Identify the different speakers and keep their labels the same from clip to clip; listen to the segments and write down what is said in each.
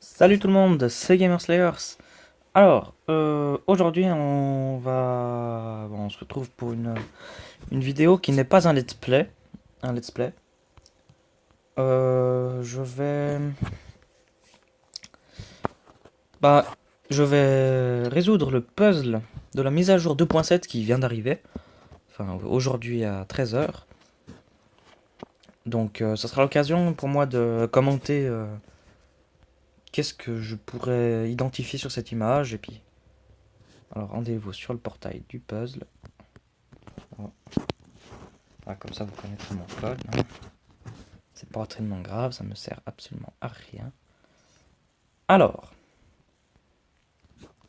Speaker 1: Salut tout le monde, c'est Gamerslayers. Alors, aujourd'hui on se retrouve pour une vidéo qui n'est pas un let's play. Un let's play. Je vais... Bah, je vais résoudre le puzzle de la mise à jour 2.7 qui vient d'arriver. Enfin, aujourd'hui à 13 h. Donc, ça sera l'occasion pour moi de commenter qu'est-ce que je pourrais identifier sur cette image. Et puis, alors rendez-vous sur le portail du puzzle. Ah, comme ça, vous connaîtrez mon code. Hein. C'est pas tellement grave, ça me sert absolument à rien. Alors,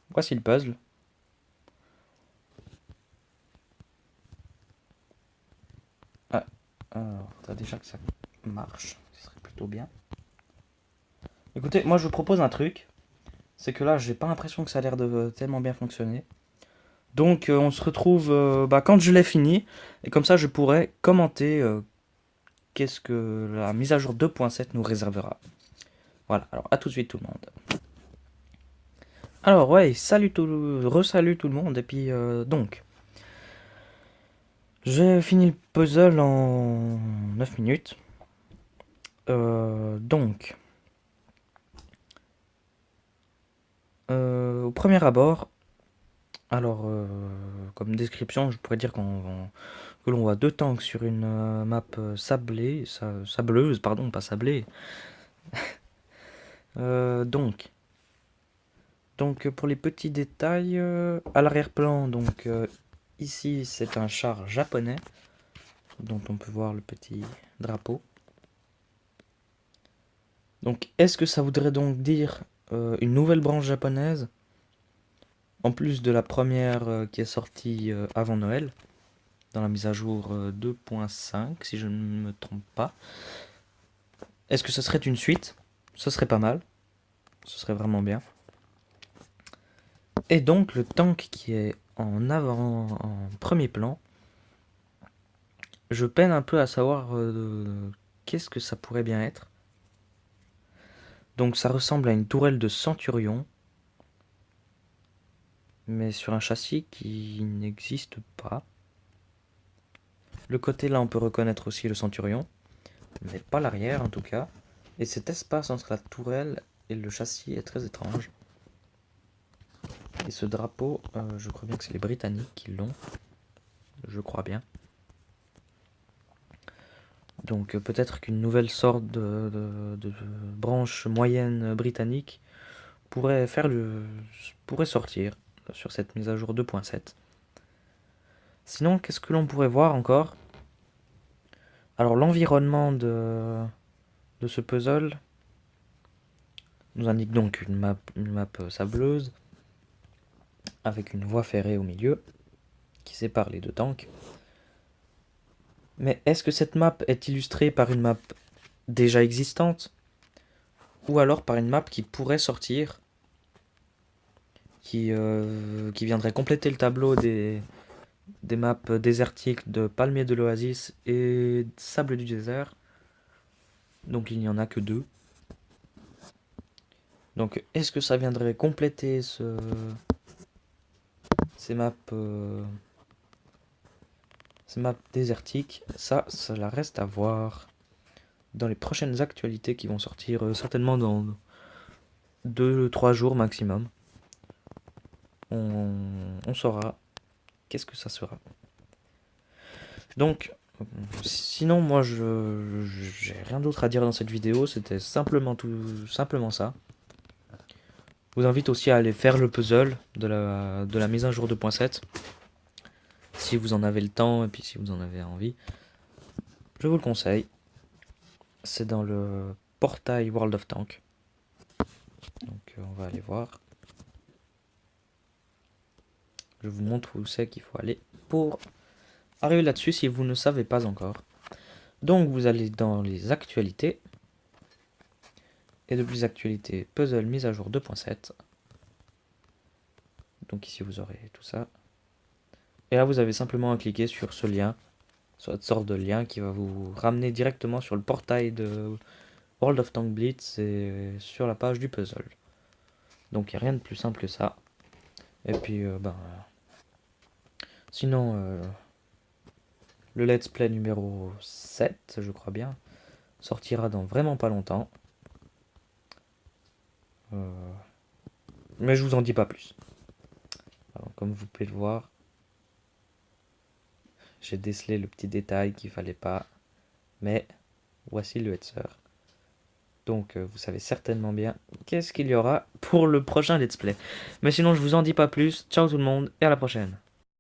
Speaker 1: voici le puzzle. Ah, alors, déjà que ça marche, ce serait plutôt bien. Écoutez, moi je vous propose un truc. C'est que là, j'ai pas l'impression que ça a l'air de tellement bien fonctionner. Donc, on se retrouve quand je l'ai fini. Et comme ça, je pourrai commenter qu'est-ce que la mise à jour 2.7 nous réservera. Voilà, alors à tout de suite tout le monde. Alors, ouais, re-salut tout le monde. Et puis, donc, j'ai fini le puzzle en 9 minutes. Donc, au premier abord, alors, comme description, je pourrais dire que l'on voit deux tanks sur une map sableuse, pardon, pas sablée. Donc, pour les petits détails, à l'arrière-plan, ici c'est un char japonais, dont on peut voir le petit drapeau. Donc, est-ce que ça voudrait donc dire une nouvelle branche japonaise, en plus de la première qui est sortie avant Noël, dans la mise à jour 2.5, si je ne me trompe pas. Est-ce que ce serait une suite? Ce serait pas mal. Ce serait vraiment bien. Et donc, le tank qui est en avant, en premier plan, je peine un peu à savoir qu'est-ce que ça pourrait bien être. Donc, ça ressemble à une tourelle de Centurion, mais sur un châssis qui n'existe pas. Le côté là, on peut reconnaître aussi le Centurion, mais pas l'arrière en tout cas. Et cet espace entre la tourelle et le châssis est très étrange. Et ce drapeau, je crois bien que c'est les Britanniques qui l'ont. Je crois bien. Donc peut-être qu'une nouvelle sorte de branche moyenne britannique pourrait sortir sur cette mise à jour 2.7. Sinon, qu'est-ce que l'on pourrait voir encore? Alors l'environnement de ce puzzle nous indique donc une map sableuse avec une voie ferrée au milieu qui sépare les deux tanks. Mais est-ce que cette map est illustrée par une map déjà existante ou alors par une map qui pourrait sortir, qui viendrait compléter le tableau des maps désertiques de Palmier de l'Oasis et Sable du désert. Donc il n'y en a que deux. Donc est-ce que ça viendrait compléter ces maps désertiques? Ça la reste à voir dans les prochaines actualités qui vont sortir certainement dans 2-3 jours maximum. On saura qu'est-ce que ça sera. Donc, sinon, moi, j'ai rien d'autre à dire dans cette vidéo. C'était tout simplement ça. Je vous invite aussi à aller faire le puzzle de la mise à jour 2.7. Si vous en avez le temps et puis si vous en avez envie. Je vous le conseille. C'est dans le portail World of Tanks. Donc, on va aller voir. Je vous montre où c'est qu'il faut aller pour arriver là-dessus si vous ne savez pas encore. Donc, vous allez dans les actualités. Et depuis les actualités, puzzle mise à jour 2.7. Donc ici vous aurez tout ça. Et là vous avez simplement à cliquer sur ce lien, sur cette sorte de lien qui va vous ramener directement sur le portail World of Tank Blitz, c'est sur la page du puzzle. Donc il n'y a rien de plus simple que ça. Et puis, sinon, le let's play numéro 7, je crois bien, sortira dans vraiment pas longtemps. Mais je vous en dis pas plus. Alors, comme vous pouvez le voir, j'ai décelé le petit détail qu'il fallait pas. Mais voici le headser. Donc vous savez certainement bien qu'est-ce qu'il y aura pour le prochain let's play. Mais sinon je vous en dis pas plus. Ciao tout le monde et à la prochaine.